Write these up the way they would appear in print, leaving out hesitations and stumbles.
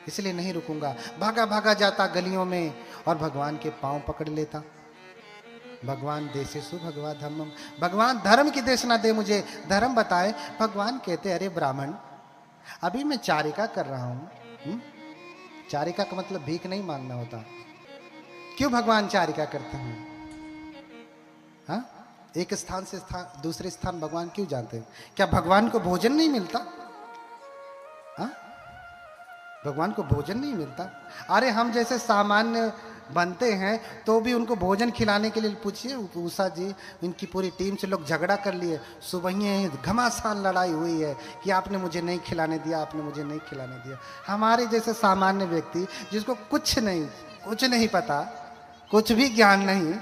इसलिए नहीं रुकूंगा। भागा भागा जाता गलियों में और भगवान के पांव पकड़ लेता। भगवान देशेषु भगवा धर्मम, भगवान धर्म की देशना दे मुझे, धर्म बताए। भगवान कहते अरे ब्राह्मण, अभी मैं चारिका कर रहा हूं। चारिका का मतलब भीख नहीं मांगना होता। क्यों भगवान चारिका करते हैं? हाँ, एक स्थान से दूसरे स्थान भगवान क्यों जाते हैं? क्या भगवान को भोजन नहीं मिलता? हाँ, भगवान को भोजन नहीं मिलता? अरे हम जैसे सामान्य बनते हैं तो भी उनको भोजन खिलाने के लिए पूछिए। उषा जी, इनकी पूरी टीम से लोग झगड़ा कर लिए, सुबह ही घमासान लड़ाई हुई है कि आपने मुझे नहीं खिलाने दिया, आपने मुझे नहीं खिलाने दिया। हमारे जैसे सामान्य व्यक्ति जिसको कुछ नहीं पता, कुछ भी ज्ञान नहीं,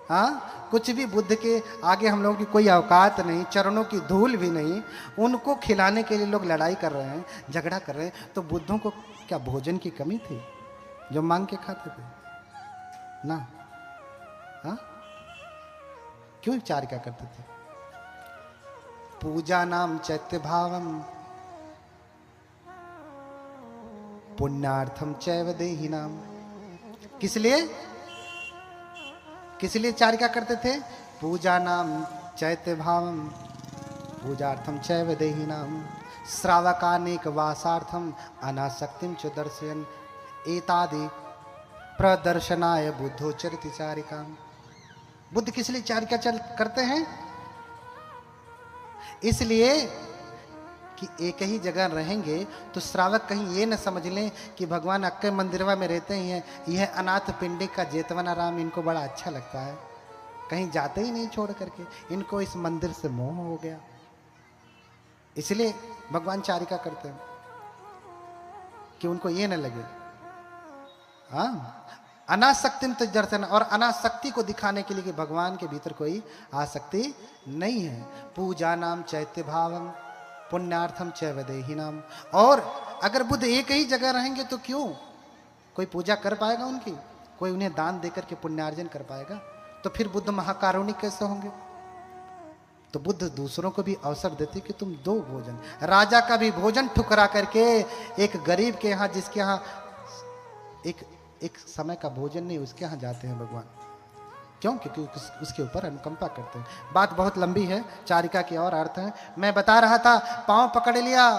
हाँ, कुछ भी बुद्ध के आगे हम लोगों की कोई औकात नहीं, चरणों की धूल भी नहीं, उनको खिलाने के लिए लोग लड़ाई कर रहे हैं, झगड़ा कर रहे हैं। तो बुद्धों को क्या भोजन की कमी थी जो मांग के खाते थे? ना। हाँ, क्यों चारिका करते थे? पूजा नाम चैत्य भावम पुण्यार्थम चैव देहि नाम। किस लिए चारिका करते थे? पूजा नाम चैत्य भावम पूजार्थम चैव देहि नाम श्रावकानेक वासार्थम अनासक्तिम च दर्शयन एतादि प्रदर्शनाय बुद्धो चरित चारिका। बुद्ध किस लिए चारिका करते हैं? इसलिए कि एक ही जगह रहेंगे तो श्रावक कहीं ये न समझ लें कि भगवान अक्के मंदिरवा में रहते ही हैं, यह अनाथ पिंडी का जेतवना राम इनको बड़ा अच्छा लगता है, कहीं जाते ही नहीं छोड़ करके, इनको इस मंदिर से मोह हो गया। इसलिए भगवान चारिका करते हैं कि उनको ये न लगे। हाँ, अनासक्तिम तो दर्शन, और अनासक्ति को दिखाने के लिए कि भगवान के भीतर कोई आसक्ति नहीं है। पूजा नाम चैत्य भावम पुण्यार्थम चैव देहि नाम। और अगर बुद्ध एक ही जगह रहेंगे तो क्यों कोई पूजा कर पाएगा उनकी? कोई उन्हें दान देकर के पुण्यार्जन कर पाएगा? तो फिर बुद्ध महाकारुणिक कैसे होंगे? तो बुद्ध दूसरों को भी अवसर देते कि तुम दो भोजन। राजा का भी भोजन ठुकरा करके एक गरीब के यहाँ, जिसके यहाँ एक समय का भोजन नहीं, उसके यहाँ जाते हैं भगवान। क्यों? क्योंकि उसके ऊपर अनुकंपा करते हैं। बात बहुत लंबी है, चारिका की और अर्थ है। मैं बता रहा था, पांव पकड़ लिया,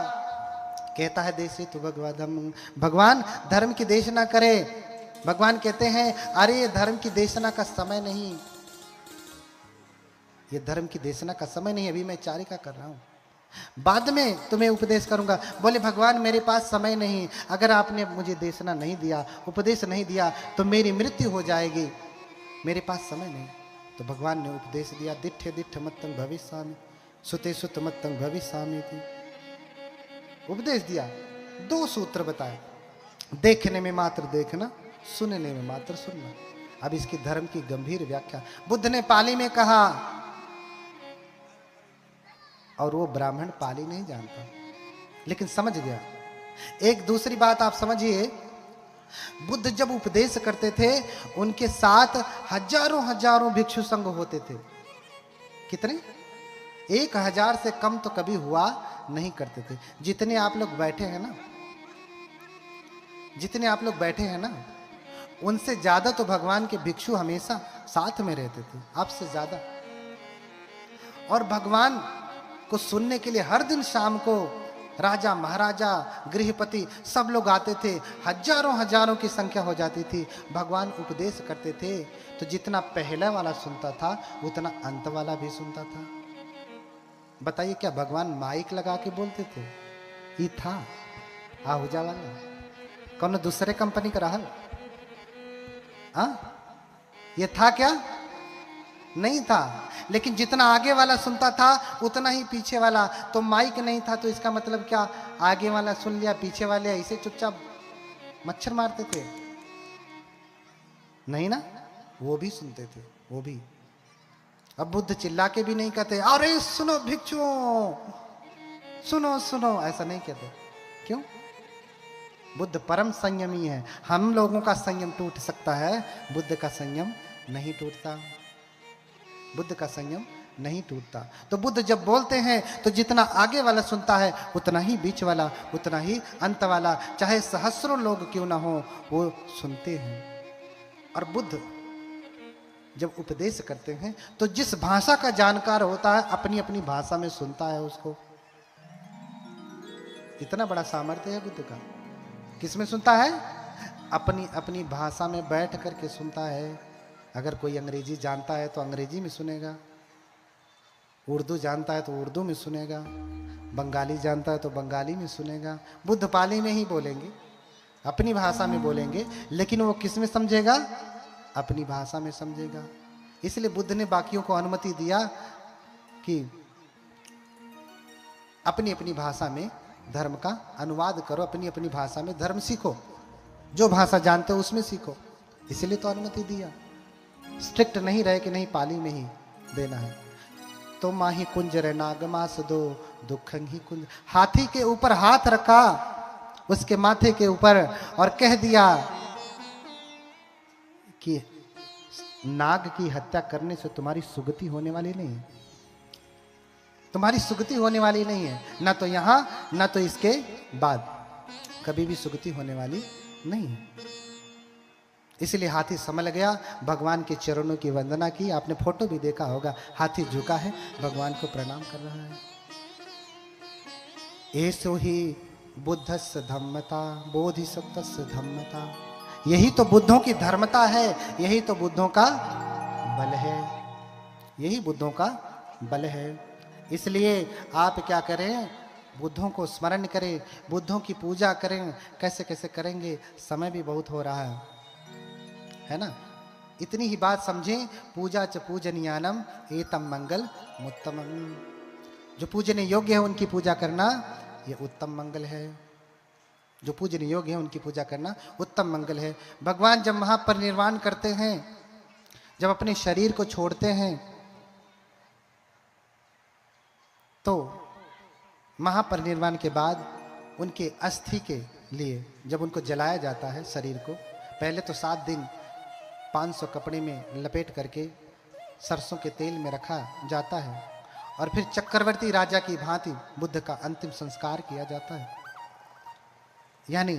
कहता है देशी तू भगवान, भगवान धर्म की देशना करे। भगवान कहते हैं अरे धर्म की देशना का समय नहीं, ये धर्म की देशना का समय नहीं, अभी मैं चारिका कर रहा हूँ, बाद में तुम्हें उपदेश करूंगा। बोले भगवान मेरे पास समय नहीं, अगर आपने मुझे देशना नहीं दिया, उपदेश नहीं दिया तो मेरी मृत्यु हो जाएगी, मेरे पास समय नहीं। तो भगवान ने उपदेश दिया, दिठ्ठे दिठ्ठ मत्तं भविष्यामि सुते सुत मत्तं भविष्यामि थी। उपदेश दिया, दो सूत्र बताए, देखने में मात्र देखना, सुनने में मात्र सुनना। अब इसकी धर्म की गंभीर व्याख्या बुद्ध ने पाली में कहा, और वो ब्राह्मण पाली नहीं जानता लेकिन समझ गया। एक दूसरी बात आप समझिए, बुद्ध जब उपदेश करते थे उनके साथ हजारों भिक्षु संघ होते थे। कितने? 1000 से कम तो कभी हुआ नहीं करते थे। जितने आप लोग बैठे हैं ना, उनसे ज्यादा तो भगवान के भिक्षु हमेशा साथ में रहते थे, आपसे ज्यादा। और भगवान को सुनने के लिए हर दिन शाम को राजा महाराजा गृहपति सब लोग आते थे, हजारों की संख्या हो जाती थी। भगवान उपदेश करते थे तो जितना पहला वाला सुनता था उतना अंत वाला भी सुनता था। बताइए, क्या भगवान माइक लगा के बोलते थे? ये था आहुजा वाला, कौन दूसरे कंपनी का रहल? ये था क्या? नहीं था। लेकिन जितना आगे वाला सुनता था उतना ही पीछे वाला। तो माइक नहीं था तो इसका मतलब क्या? आगे वाला सुन लिया, पीछे वाले ऐसे चुपचाप मच्छर मारते थे? नहीं ना, वो भी सुनते थे, वो भी। अब बुद्ध चिल्ला के भी नहीं कहते अरे सुनो भिक्षुओं, सुनो सुनो, ऐसा नहीं कहते। क्यों? बुद्ध परम संयमी है। हम लोगों का संयम टूट सकता है, बुद्ध का संयम नहीं टूटता। बुद्ध का संयम नहीं टूटता। तो बुद्ध जब बोलते हैं तो जितना आगे वाला सुनता है उतना ही बीच वाला, उतना ही अंत वाला, चाहे सहस्रों लोग क्यों ना हो, वो सुनते हैं। और बुद्ध जब उपदेश करते हैं तो जिस भाषा का जानकार होता है अपनी अपनी भाषा में सुनता है उसको। इतना बड़ा सामर्थ्य है बुद्ध का। किसमें सुनता है? अपनी अपनी भाषा में बैठ करके सुनता है। अगर कोई अंग्रेजी जानता है तो अंग्रेजी में सुनेगा, उर्दू जानता है तो उर्दू में सुनेगा, बंगाली जानता है तो बंगाली में सुनेगा। बुद्ध पाली में ही बोलेंगे, अपनी भाषा में बोलेंगे, लेकिन वो किस में समझेगा? अपनी भाषा में समझेगा। इसलिए बुद्ध ने बाकियों को अनुमति दिया कि अपनी अपनी भाषा में धर्म का अनुवाद करो, अपनी अपनी भाषा में धर्म सीखो, जो भाषा जानते हो उसमें सीखो। इसलिए तो अनुमति दिया, स्ट्रिक्ट नहीं रहे कि नहीं पाली में ही देना है। तो माही कुंजर नागमास दो दुखंग ही कुंज। हाथी के ऊपर हाथ रखा उसके माथे के ऊपर और कह दिया कि नाग की हत्या करने से तुम्हारी सुगति होने वाली नहीं है, तुम्हारी सुगति होने वाली नहीं है, ना तो यहां ना तो इसके बाद कभी भी सुगति होने वाली नहीं है। इसलिए हाथी संभल गया, भगवान के चरणों की वंदना की। आपने फोटो भी देखा होगा, हाथी झुका है, भगवान को प्रणाम कर रहा है। ऐसो ही बुद्धस्य धम्मता बोधिसत्वस्य धम्मता। यही तो बुद्धों की धर्मता है, यही तो बुद्धों का बल है, यही बुद्धों का बल है। इसलिए आप क्या करें? बुद्धों को स्मरण करें, बुद्धों की पूजा करें। कैसे कैसे करेंगे? समय भी बहुत हो रहा है ना। इतनी ही बात समझें, पूजा च पूजनीयानम एतम मंगल मुत्तमम। जो पूजने योग्य है उनकी पूजा करना ये उत्तम मंगल है। जो पूजने योग्य है उनकी पूजा करना उत्तम मंगल है। भगवान जब महापरिनिर्वाण करते हैं, जब अपने शरीर को छोड़ते हैं, तो महापरिनिर्वाण के बाद उनके अस्थि के लिए जब उनको जलाया जाता है शरीर को, पहले तो 7 दिन 500 कपड़े में लपेट करके सरसों के तेल में रखा जाता है और फिर चक्रवर्ती राजा की भांति बुद्ध का अंतिम संस्कार किया जाता है। यानी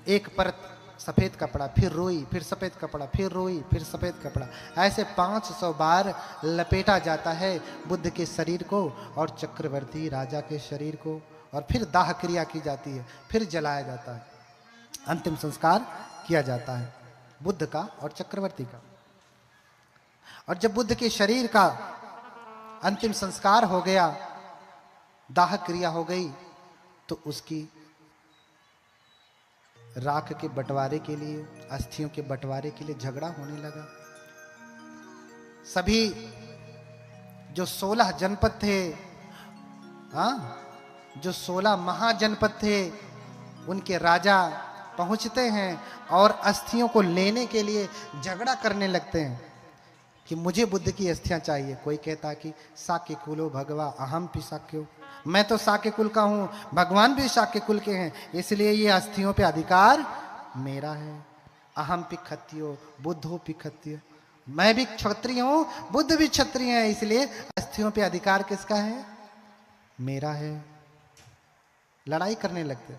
एक परत सफेद कपड़ा, फिर रोई, फिर सफेद कपड़ा, फिर रोई, फिर सफेद कपड़ा, ऐसे 500 बार लपेटा जाता है बुद्ध के शरीर को और चक्रवर्ती राजा के शरीर को, और फिर दाह क्रिया की जाती है, फिर जलाया जाता है, अंतिम संस्कार किया जाता है बुद्ध का और चक्रवर्ती का। और जब बुद्ध के शरीर का अंतिम संस्कार हो गया, दाह क्रिया हो गई, तो उसकी राख के बंटवारे के लिए, अस्थियों के बंटवारे के लिए झगड़ा होने लगा। सभी जो 16 जनपद थे, जो 16 महाजनपद थे, उनके राजा पहुंचते हैं और अस्थियों को लेने के लिए झगड़ा करने लगते हैं कि मुझे बुद्ध की अस्थियां चाहिए। कोई कहता कि साक्य कुलो भगवा अहम पि साक्यो, मैं तो साक्य कुल का हूं, भगवान भी साक्य कुल के हैं, इसलिए ये अस्थियों पे अधिकार मेरा है। अहम पि क्षत्रियो बुद्धो पि क्षत्रिय, मैं भी क्षत्रिय हूं, बुद्ध भी क्षत्रिय है, इसलिए अस्थियों पे अधिकार किसका है? मेरा है। लड़ाई करने लगते,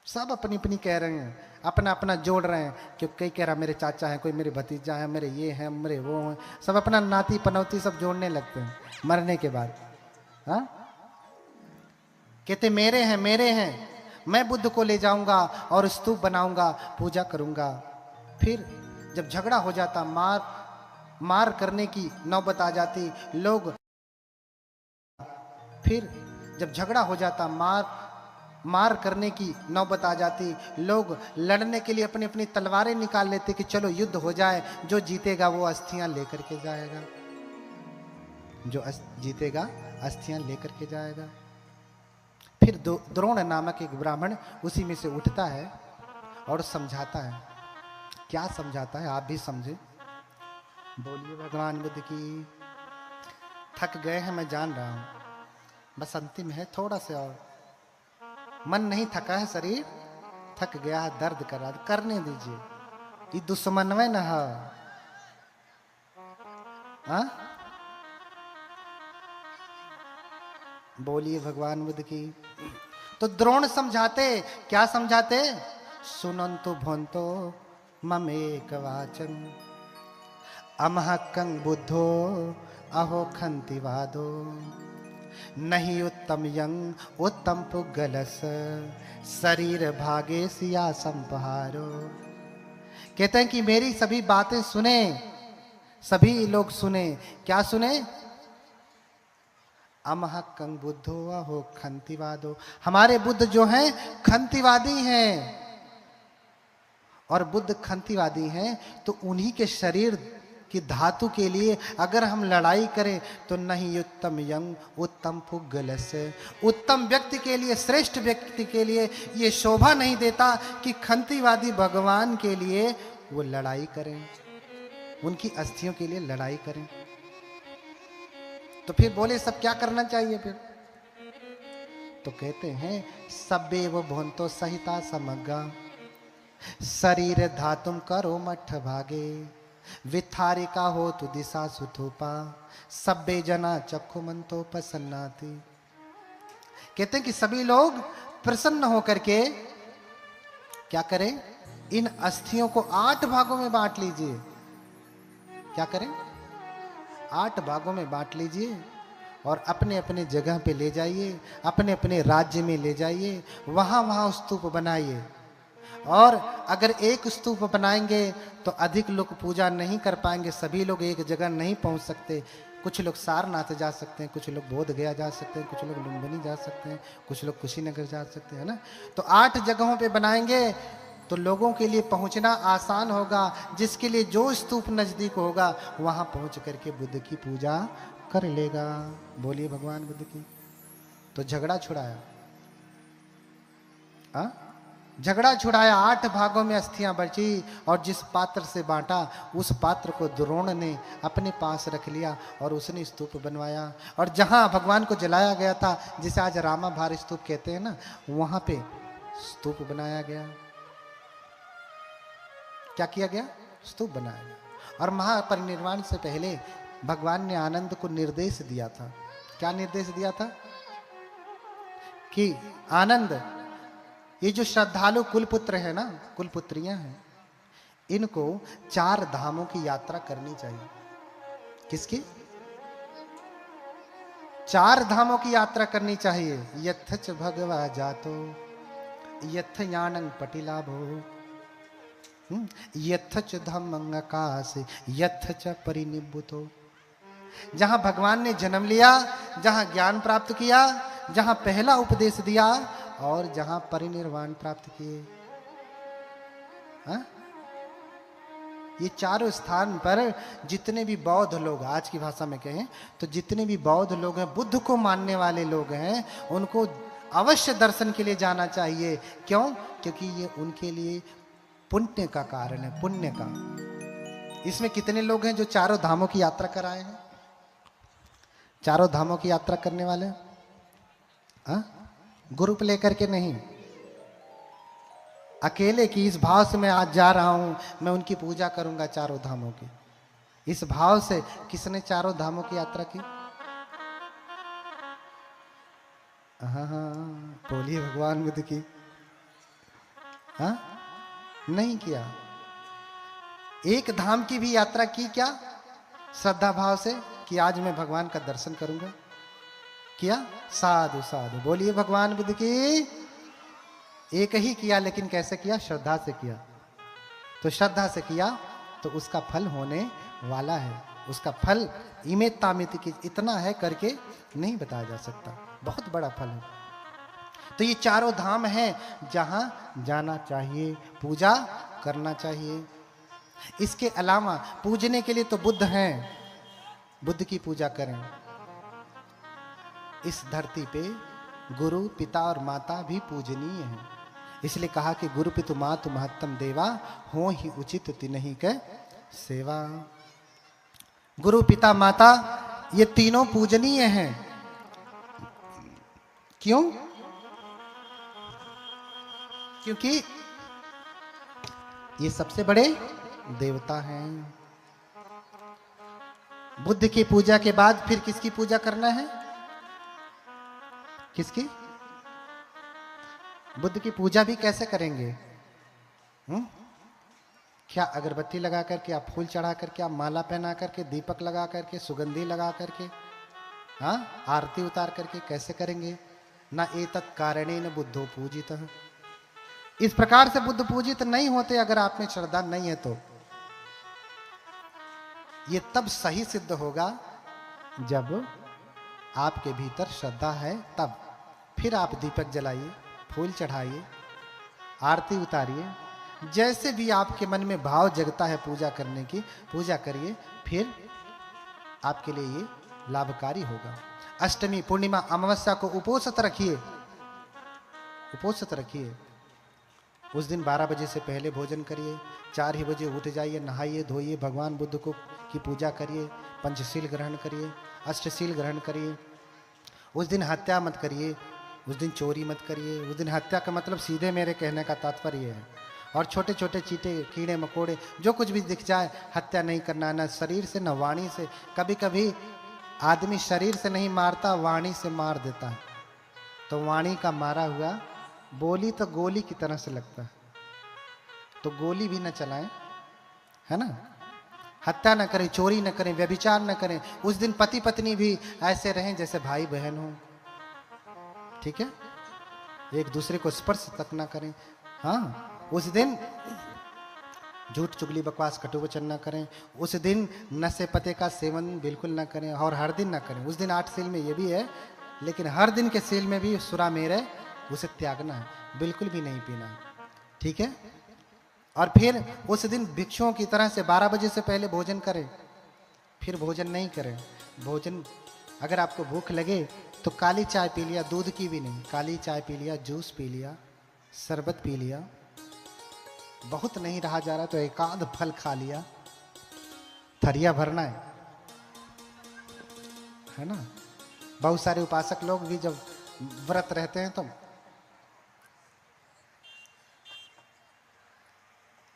सब अपनी अपनी कह रहे हैं, अपना अपना जोड़ रहे हैं कि कोई कह रहा मेरे चाचा है, कोई मेरे भतीजा है, मेरे ये हैं, मेरे वो हैं, सब अपना नाती पनौती सब जोड़ने लगते हैं मरने के बाद। कहते मेरे हैं, मेरे हैं, मैं बुद्ध को ले जाऊंगा और स्तूप बनाऊंगा, पूजा करूंगा। फिर जब झगड़ा हो जाता, मार करने की नौबत आ जाती, लोग फिर जब झगड़ा हो जाता, मार करने की नौबत आ जाती, लोग लड़ने के लिए अपनी अपनी तलवारें निकाल लेते कि चलो युद्ध हो जाए, जो जीतेगा वो अस्थियां लेकर के जाएगा, जो जीतेगा अस्थियां लेकर के जाएगा। फिर द्रोण नामक एक ब्राह्मण उसी में से उठता है और समझाता है। क्या समझाता है आप भी समझे। बोलिए भगवान बुद्ध की। थक गए हैं मैं जान रहा हूं, बस अंतिम है, थोड़ा सा और। मन नहीं थका है, शरीर थक गया है, दर्द कर रहा है, करने दीजिए, ये दुश्मन में न है। बोलिए भगवान बुद्ध की। तो द्रोण समझाते, क्या समझाते? सुनंतु भवंतो ममेक वाचन अमहक्कं बुद्धो अहो खंति वादो नहीं उत्तम यंग उत्तम पुगलस शरीर भागे सिया संपहारो। कहते हैं कि मेरी सभी बातें सुने, सभी लोग सुने। क्या सुने? अमहक्कं बुद्धो अहो खंतिवादो, हमारे बुद्ध जो हैं खंतिवादी हैं। और बुद्ध खंतिवादी हैं तो उन्हीं के शरीर की धातु के लिए अगर हम लड़ाई करें तो नहीं उत्तम यंग उत्तम पुगलस, उत्तम व्यक्ति के लिए, श्रेष्ठ व्यक्ति के लिए ये शोभा नहीं देता कि खंतिवादी भगवान के लिए वो लड़ाई करें, उनकी अस्थियों के लिए लड़ाई करें। तो फिर बोले सब क्या करना चाहिए फिर? तो कहते हैं सब्बे वो भवंतो सहिता समग्गा शरीर धातुम करो मठ भागे विथारिका हो तु दिशा सुथोपा सब्बे जना चक्षु मंतो प्रसन्नाति। कहते हैं कि सभी लोग प्रसन्न होकर के क्या करें? इन अस्थियों को 8 भागों में बांट लीजिए। क्या करें? 8 भागों में बांट लीजिए और अपने अपने जगह पे ले जाइए, अपने अपने राज्य में ले जाइए, वहां स्तूप बनाइए। और अगर एक स्तूप बनाएंगे तो अधिक लोग पूजा नहीं कर पाएंगे, सभी लोग एक जगह नहीं पहुंच सकते। कुछ लोग सारनाथ जा सकते हैं, कुछ लोग बोध गया जा सकते हैं, कुछ लोग लुम्बिनी जा सकते हैं, कुछ लोग कुशीनगर जा सकते हैं ना। तो 8 जगहों पे बनाएंगे तो लोगों के लिए पहुंचना आसान होगा। जिसके लिए जो स्तूप नजदीक होगा वहां पहुंच करके बुद्ध की पूजा कर लेगा। बोलिए भगवान बुद्ध की। तो झगड़ा छुड़ाया, झगड़ा छुड़ाया। 8 भागों में अस्थियां बची और जिस पात्र से बांटा उस पात्र को द्रोण ने अपने पास रख लिया और उसने स्तूप बनवाया। और जहां भगवान को जलाया गया था, जिसे आज रामा भार स्तूप कहते हैं ना, वहां पे स्तूप बनाया गया। क्या किया गया? स्तूप बनाया गया। और महापरिनिर्वाण से पहले भगवान ने आनंद को निर्देश दिया था। क्या निर्देश दिया था? कि आनंद, ये जो श्रद्धालु कुलपुत्र है ना, कुलपुत्रियां हैं, इनको 4 धामों की यात्रा करनी चाहिए। किसकी? 4 धामों की यात्रा करनी चाहिए। यथच भगवा जातो यथ यानंग पटिलाभो यथच धम्मंगाकाश यथच परिनिब्बुतो। जहां भगवान ने जन्म लिया, जहां ज्ञान प्राप्त किया, जहां पहला उपदेश दिया और जहां परिनिर्वाण प्राप्त किए, ये चारों स्थान पर जितने भी बौद्ध लोग, आज की भाषा में कहें तो जितने भी बौद्ध लोग हैं, बुद्ध को मानने वाले लोग हैं, उनको अवश्य दर्शन के लिए जाना चाहिए। क्यों? क्योंकि ये उनके लिए पुण्य का कारण है, पुण्य का। इसमें कितने लोग हैं जो चारों धामों की यात्रा कराए हैं? चारों धामों की यात्रा करने वाले ग्रुप लेकर के नहीं, अकेले की इस भाव से मैं आज जा रहा हूं, मैं उनकी पूजा करूंगा चारों धामों की। इस भाव से किसने चारों धामों की यात्रा की? बोलिए भगवान बुद्ध की। नहीं किया। एक धाम की भी यात्रा की क्या? श्रद्धा भाव से कि आज मैं भगवान का दर्शन करूंगा। किया? साधु साधु। बोलिए भगवान बुद्ध की। एक ही किया, लेकिन कैसे किया? श्रद्धा से किया। तो श्रद्धा से किया तो उसका फल होने वाला है। उसका फल इमेत तामित की इतना है करके नहीं बताया जा सकता, बहुत बड़ा फल है। तो ये चारों धाम हैं जहां जाना चाहिए, पूजा करना चाहिए। इसके अलावा पूजने के लिए तो बुद्ध हैं, बुद्ध की पूजा करें। इस धरती पे गुरु पिता और माता भी पूजनीय हैं। इसलिए कहा कि गुरु पितु मातु महत्तम देवा हो ही उचित तिन्हि के सेवा। गुरु पिता माता ये तीनों पूजनीय हैं। क्यों? क्योंकि ये सबसे बड़े देवता हैं। बुद्ध की पूजा के बाद फिर किसकी पूजा करना है? किसकी? बुद्ध की पूजा भी कैसे करेंगे? क्या अगरबत्ती लगा करके, आप फूल चढ़ा करके, आप माला पहना करके, दीपक लगा करके, सुगंधी लगा करके, हाँ, आरती उतार करके कैसे करेंगे? न एतत् कारणेन बुद्धो पूजितः। इस प्रकार से बुद्ध पूजित नहीं होते अगर आप में श्रद्धा नहीं है तो। ये तब सही सिद्ध होगा जब आपके भीतर श्रद्धा है, तब फिर आप दीपक जलाइए, फूल चढ़ाइए, आरती उतारिए, जैसे भी आपके मन में भाव जगता है पूजा करने की, पूजा करिए, फिर आपके लिए ये लाभकारी होगा। अष्टमी, पूर्णिमा, अमावस्या को उपोषित रखिए, उपोषित रखिए। उस दिन 12 बजे से पहले भोजन करिए, 4 ही बजे उठ जाइए, नहाइए धोइए, भगवान बुद्ध को की पूजा करिए, पंचशील ग्रहण करिए, अष्टशील ग्रहण करिए। उस दिन हत्या मत करिए, उस दिन चोरी मत करिए। उस दिन हत्या का मतलब सीधे मेरे कहने का तात्पर्य है। और छोटे छोटे चीटे, कीड़े मकोड़े, जो कुछ भी दिख जाए हत्या नहीं करना, न शरीर से न वाणी से। कभी कभी आदमी शरीर से नहीं मारता, वाणी से मार देता है, तो वाणी का मारा हुआ बोली तो गोली की तरह से लगता है, तो गोली भी न चलाएं, है ना। हत्या न करें, चोरी न करें, व्यभिचार न करें। उस दिन पति पत्नी भी ऐसे रहें जैसे भाई बहन हो, ठीक है, एक दूसरे को स्पर्श तक न करें। हाँ, उस दिन झूठ चुगली बकवास कटु वचन न करें। उस दिन नशे पते का सेवन बिल्कुल न करें, और हर दिन न करें। उस दिन 8 सील में ये भी है, लेकिन हर दिन के सील में भी सुरा मेरे उसे त्यागना है, बिल्कुल भी नहीं पीना है, ठीक है। और फिर उस दिन भिक्षुओं की तरह से 12 बजे से पहले भोजन करें, फिर भोजन नहीं करें। भोजन अगर आपको भूख लगे तो काली चाय पी लिया, दूध की भी नहीं, काली चाय पी लिया, जूस पी लिया, शरबत पी लिया, बहुत नहीं रहा जा रहा तो एक आध फल खा लिया, थरिया भरना है ना। बहुत सारे उपासक लोग भी जब व्रत रहते हैं तो,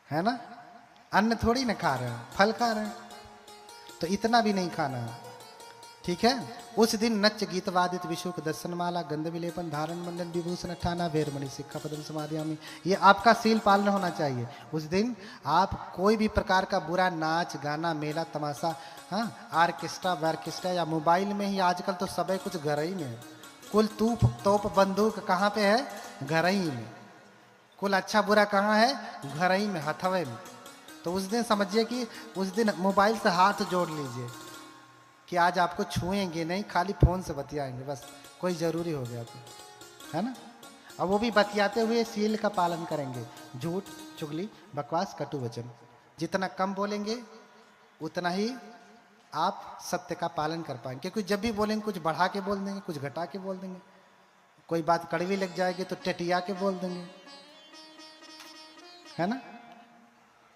है ना, अन्न थोड़ी ना खा रहे हैं, फल खा रहे हैं, तो इतना भी नहीं खाना है, ठीक है। उस दिन नच गीत वादित विशुक दर्शनमाला गंध विलेपन धारण मंडल विभूषण ठाना वेरमणि सिक्खा पदम समाधियामि, ये आपका सील पालन होना चाहिए। उस दिन आप कोई भी प्रकार का बुरा नाच गाना, मेला तमाशा, हाँ, आर्केस्ट्रा वार्केस्ट्रा या मोबाइल में ही आजकल तो सब कुछ घर ही में है। कुल तूप तोप बंदूक कहाँ पे है? घर ही में। कुल अच्छा बुरा कहाँ है? घर ही में, हथवे में। तो उस दिन समझिए कि उस दिन मोबाइल से हाथ जोड़ लीजिए कि आज आपको छुएंगे नहीं, खाली फोन से बतियाएंगे, बस कोई जरूरी हो गया तो, है ना। और वो भी बतियाते हुए सील का पालन करेंगे, झूठ चुगली बकवास कटु वचन। जितना कम बोलेंगे उतना ही आप सत्य का पालन कर पाएंगे, क्योंकि जब भी बोलेंगे कुछ बढ़ा के बोल देंगे, कुछ घटा के बोल देंगे, कोई बात कड़वी लग जाएगी तो टटिया के बोल देंगे, है ना।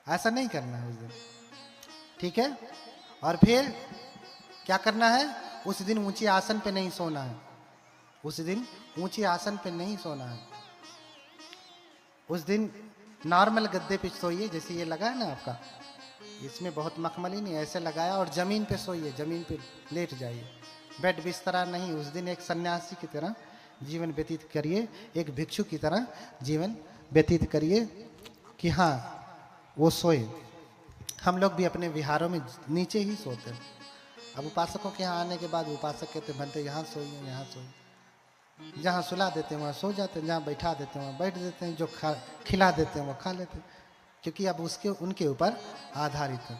ऐसा नहीं करना है उस दिन, ठीक है। और फिर क्या करना है? उस दिन ऊंचे आसन पे नहीं सोना है, उस दिन ऊंचे आसन पे नहीं सोना है। उस दिन नॉर्मल गद्दे पे सोइए, जैसे ये लगा है ना आपका, इसमें बहुत मखमली नहीं, ऐसे लगाया, और जमीन पे सोइए, जमीन पे लेट जाइए, बेड बिस्तरा नहीं। उस दिन एक सन्यासी की तरह जीवन व्यतीत करिए, एक भिक्षु की तरह जीवन व्यतीत करिए कि हाँ वो सोए। हम लोग भी अपने विहारों में नीचे ही सोते हैं। अब उपासकों के यहाँ आने के बाद उपासक कहते बनते यहाँ सोइए, यहाँ सोइए, जहाँ सुला देते हैं वहाँ सो जाते हैं, जहाँ बैठा देते हैं वहाँ बैठ देते हैं, जो खिला देते हैं वो खा लेते हैं, क्योंकि अब उसके उनके ऊपर आधारित है।